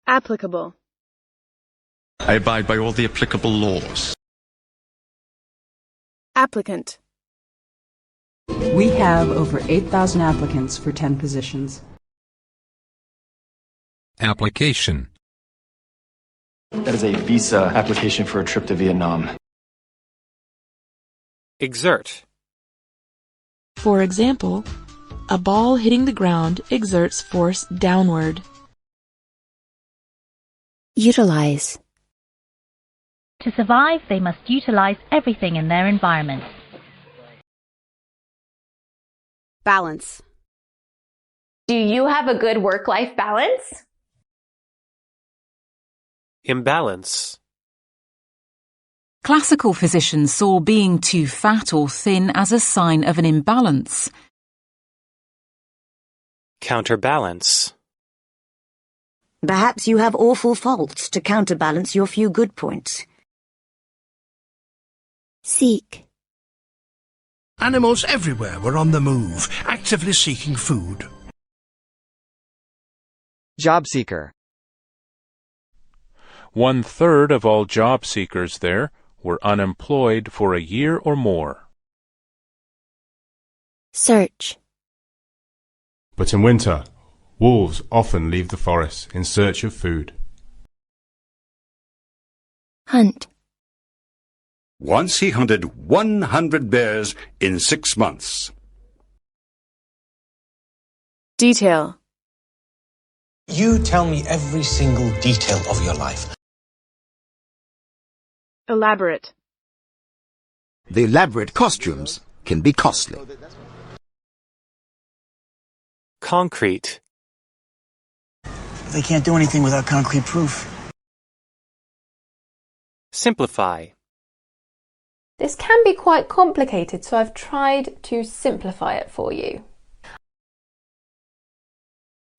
Applicable. I abide by all the applicable laws. Applicant. We have over 8,000 applicants for 10 positions. Application. That is a visa application for a trip to Vietnam. Exert. For example, a ball hitting the ground exerts force downward. Utilize. To survive, they must utilize everything in their environment. Balance. Do you have a good work-life balance? Imbalance. Classical physicians saw being too fat or thin as a sign of an imbalance. Counterbalance. Perhaps you have awful faults to counterbalance your few good points. Seek. Animals everywhere were on the move, actively seeking food. Job seeker. 1/3 of all job seekers there were unemployed for a year or more. Search. But in winter, wolves often leave the forest in search of food. Hunt. Once he hunted 100 bears in 6 months. Detail. You tell me every single detail of your life. Elaborate. The elaborate costumes can be costly. Concrete. They can't do anything without concrete proof. Simplify. This can be quite complicated, so I've tried to simplify it for you.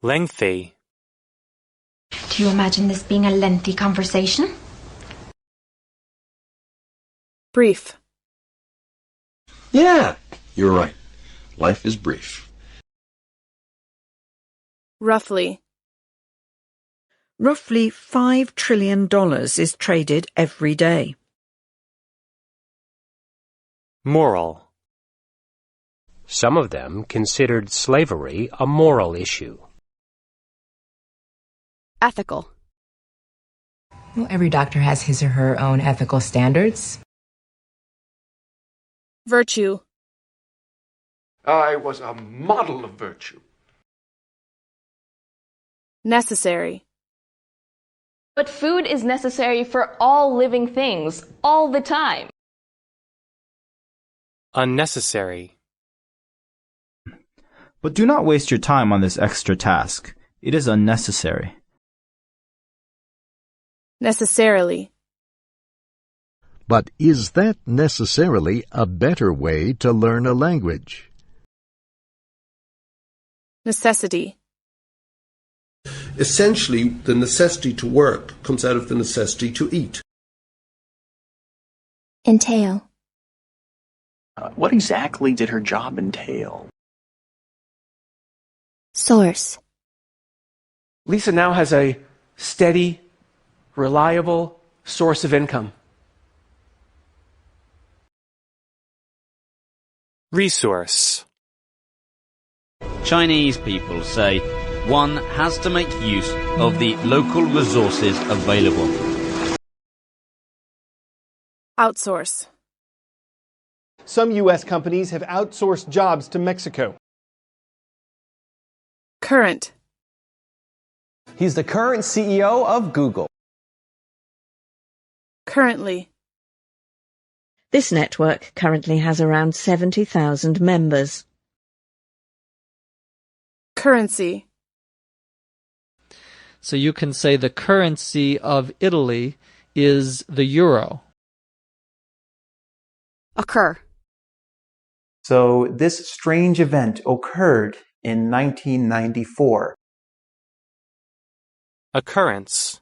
Lengthy. Do you imagine this being a lengthy conversation? Brief. Yeah, you're right. Life is brief. Roughly. Roughly $5 trillion is traded every day. Moral. Some of them considered slavery a moral issue. Ethical. Well, every doctor has his or her own ethical standards. Virtue. I was a model of virtue. Necessary. But food is necessary for all living things, all the time. Unnecessary. But do not waste your time on this extra task. It is unnecessary. Necessarily. But is that necessarily a better way to learn a language? Necessity. Essentially, the necessity to work comes out of the necessity to eat. Entail. What exactly did her job entail? Source. Lisa now has a steady, reliable source of income. Resource. Chinese people say one has to make use of the local resources available. Outsource. Some U.S. companies have outsourced jobs to Mexico. Current. He's the current CEO of Google. Currently. This network currently has around 70,000 members. Currency. So you can say the currency of Italy is the euro. Occur. So this strange event occurred in 1994. Occurrence.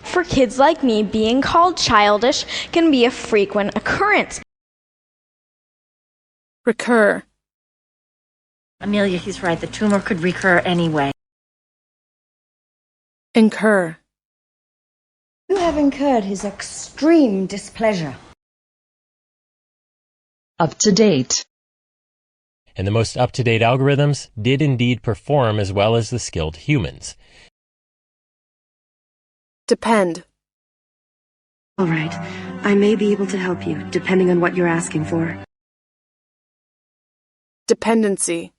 For kids like me, being called childish can be a frequent occurrence. Recur. Amelia, he's right. The tumor could recur anyway. Incur. You have incurred his extreme displeasure. Up to date. And the most up-to-date algorithms did indeed perform as well as the skilled humans. Depend. All right. I may be able to help you, depending on what you're asking for. Dependency.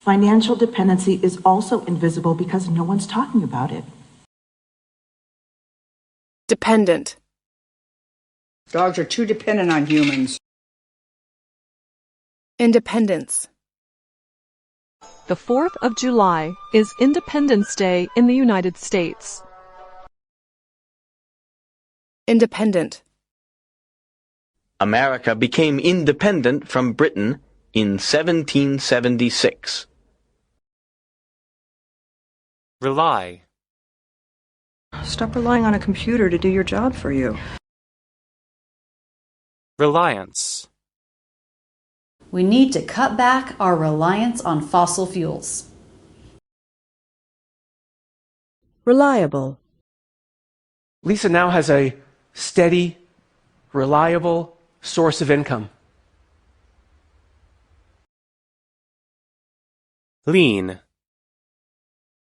Financial dependency is also invisible because no one's talking about it. Dependent. Dogs are too dependent on humans. Independence. The 4th of July is Independence Day in the United States. Independent. America became independent from Britain in 1776. Rely. Stop relying on a computer to do your job for you. Reliance. We need to cut back our reliance on fossil fuels. Reliable. Lisa now has a steady, reliable source of income. Lean.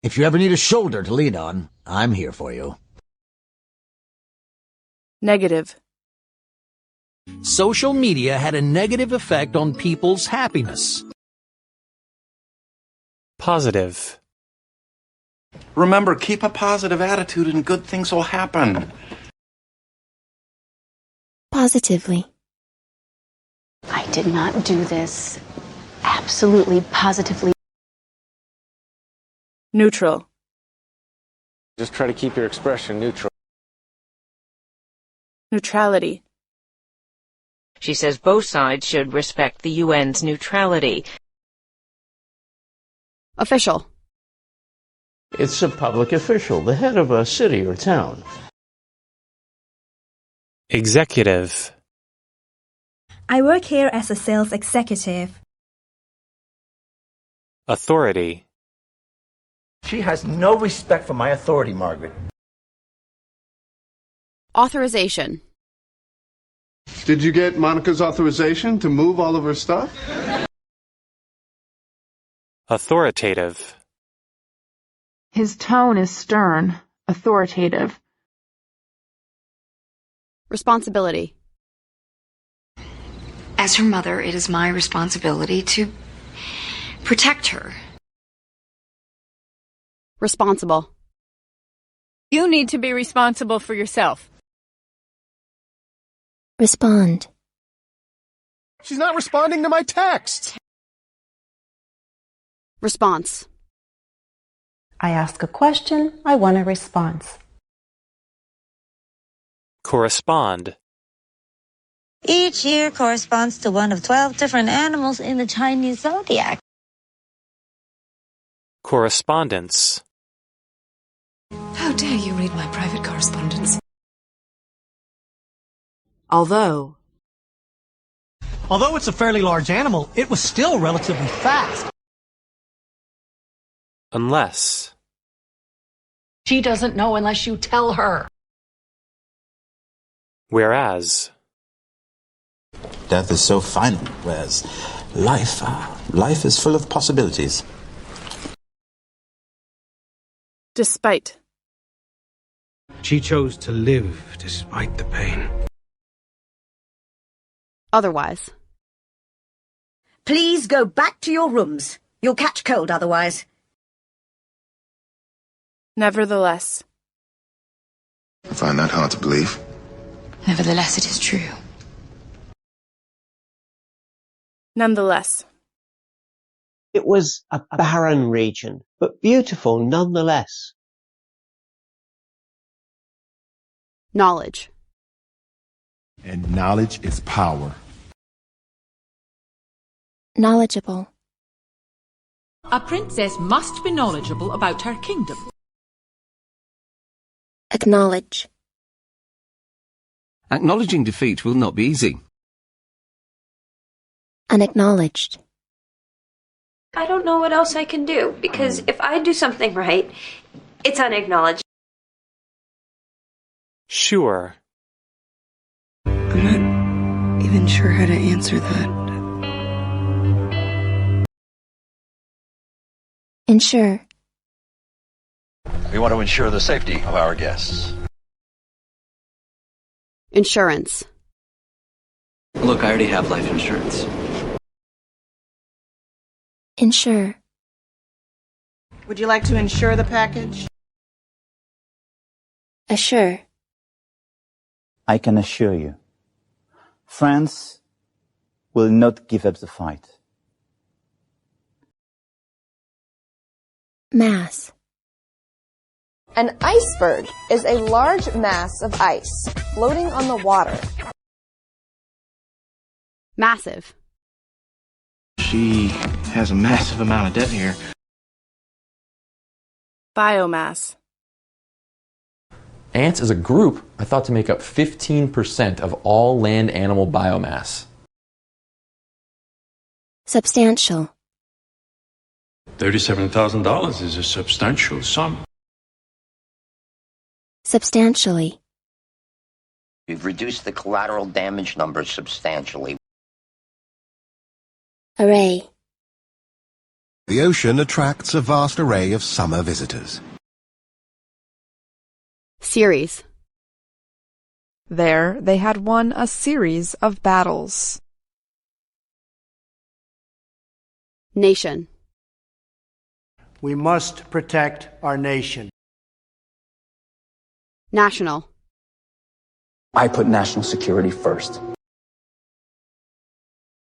If you ever need a shoulder to lean on, I'm here for you. Negative. Social media had a negative effect on people's happiness. Positive. Remember, keep a positive attitude and good things will happen. Positively. I did not do this. Absolutely, positively. Neutral. Just try to keep your expression neutral. Neutrality. She says both sides should respect the UN's neutrality. Official. It's a public official, the head of a city or town. Executive. I work here as a sales executive. Authority. She has no respect for my authority, Margaret. Authorization. Did you get Monica's authorization to move all of her stuff? Authoritative. His tone is stern, authoritative. Responsibility. As her mother, it is my responsibility to protect her. Responsible. You need to be responsible for yourself. Respond. She's not responding to my text. Response. I ask a question, I want a response. Correspond. Each year corresponds to one of 12 different animals in the Chinese zodiac. Correspondence. How dare you read my private correspondence? Although it's a fairly large animal, it was still relatively fast. Unless. She doesn't know unless you tell her. Whereas. Death is so final, whereas life is full of possibilities. Despite. She chose to live despite the pain. Otherwise. Please go back to your rooms. You'll catch cold otherwise. Nevertheless. I find that hard to believe. Nevertheless, it is true. Nonetheless. It was a barren region, but beautiful nonetheless. Knowledge. And knowledge is power. Knowledgeable. A princess must be knowledgeable about her kingdom. Acknowledge. Acknowledging defeat will not be easy. Unacknowledged. I don't know what else I can do, because if I do something right, It's unacknowledged. Sure. I'm not even sure how to answer that. Ensure. We want to ensure the safety of our guests. Insurance. Look, I already have life insurance. Ensure. Would you like to insure the package? Assure. I can assure you, France will not give up the fight. Mass. An iceberg is a large mass of ice floating on the water. Massive. She has a massive amount of debt here. Biomass. Ants as a group are thought to make up 15% of all land animal biomass. Substantial. $37,000 is a substantial sum. Substantially. We've reduced the collateral damage numbers substantially. Array. The ocean attracts a vast array of summer visitors. Series. There, they had won a series of battles. Nation. We must protect our nation. National. I put national security first.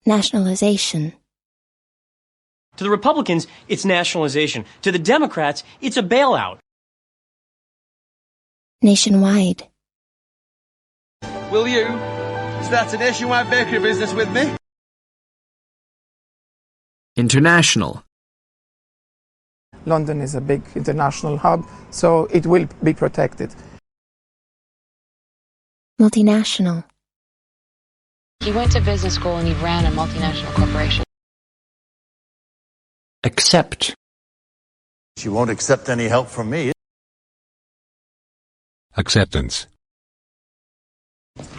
Nationalization. To the Republicans, it's nationalization. To the Democrats, it's a bailout. Nationwide. Will you start a nationwide bakery business with me? International. London is a big international hub, so it will be protected. Multinational. He went to business school and he ran a multinational corporation. Accept. She won't accept any help from me. Acceptance.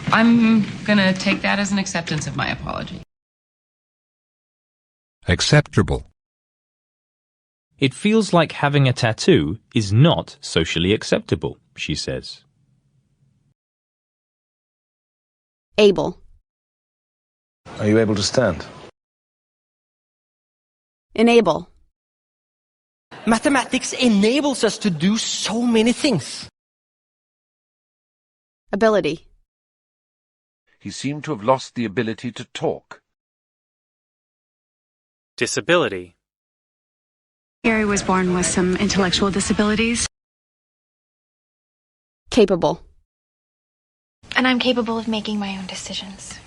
I'm gonna take that as an acceptance of my apology. Acceptable. It feels like having a tattoo is not socially acceptable, she says. Able. Are you able to stand? Enable. Mathematics enables us to do so many things. Ability. He seemed to have lost the ability to talk. Disability. Gary was born with some intellectual disabilities. Capable. And I'm capable of making my own decisions.